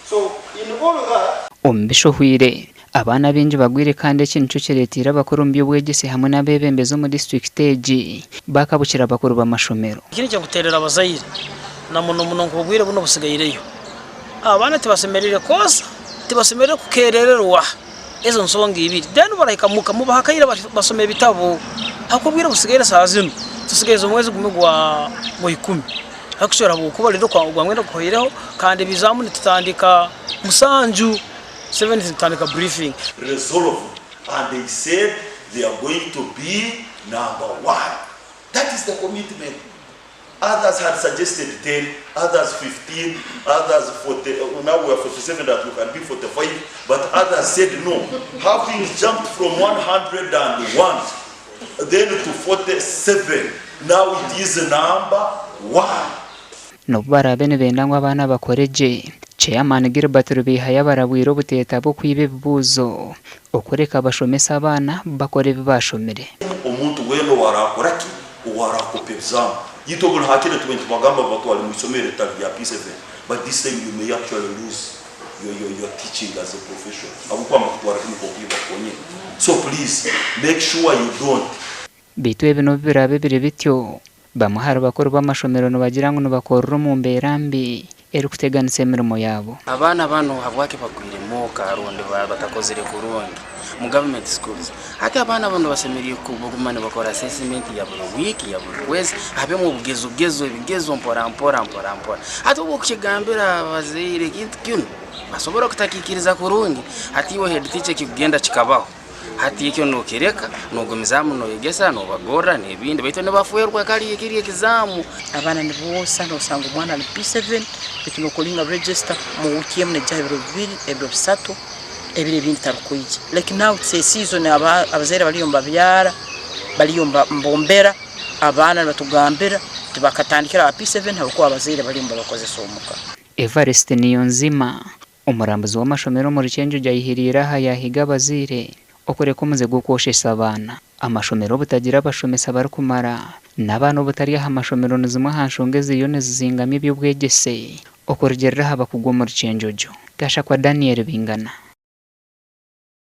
So in all of that ombishohwire abana benji bagwire kandi ekintu kiretira bakuru by'obwegese hamwe n'abebembezi mu district egi bakabukira bakuru b'amashomero. Kini cyo guterera abazayire na muno nkubwire buno busigayireyo abana tibasemerere kosa tibasemerere kukerererwa ezo nsonga ibiri then barayikamuka mu bahakayira basome bitabo akubwira busigayira saa zino tusigeze umwezi gumwe gwa 10 akushora bukuba rero kwa gwamwenda kuhoyireho kandi bizamuni tutandika musanju 7 tutandika briefing resolve and they said they are going to be number 1. That is the commitment. Others had suggested 10, others 15, others 40. Now we are 47 that we can be 45, but others said no. Having jumped from 101 then to 47, now it is number 1. No barabe nebendangwa abana bakoreje Chairman Gilbert Rubihaya barabwira ubuteta bwo kwibe bibuzo okureka abashomesa abana bakore bibashomere. Omuntu weno warakora ki warakope exam yitobona hakire 20 bagamba batwali mu isomero ya P7, but this time you may actually lose your teaching as a profession. Abukwa makutwara kimi kokiba konye. So please make sure you don't. Bitwe bino birabe bire bityo bamuhara bakuru b'amashomero no bagira ngo bakora mu mberambi eri kuteganisa emirimo yabo. Abana bano habwake bagwire mu karonde batakozere kuronde mu government schools. Hata abana bano basemeriye kubugumane bakora assessment ya buri week ya buri kwezi habe mu bugezo ibigezo mpora. Hata ubukigambira abazire kintu basobora kutakikiriza kurundi hati iwe head teacher kigenda kikabaho hati ikyo no kereka no gumizamu no yegesa no bagora nebindi baito ne bafuerwa kali ikiriye kizamu abana ni bosa no sangu mwana ali P7 bituno kolinga register mu UTM ne jabiro 2 ebyo 3 ebire bindi tarukuije like now it's a season abazera baliyomba byara baliyomba mbombera abana batugambira tibakatandikira P7 habako abazera baliyomba bakoze somuka. Evariste Niyonzima umurambuzi w'amashomero muri Kyenjojo yahirira hayahiga bazire okoreka umuze gukoshesa abana amashomero butagira abashomesa bari kumara n'abana butari amashomero nizimwe hanshongeze iyo nezingami by'ubwegese okorgerera haba kugwa muri Kyenjojo. Tasha kwa Daniel Bingana.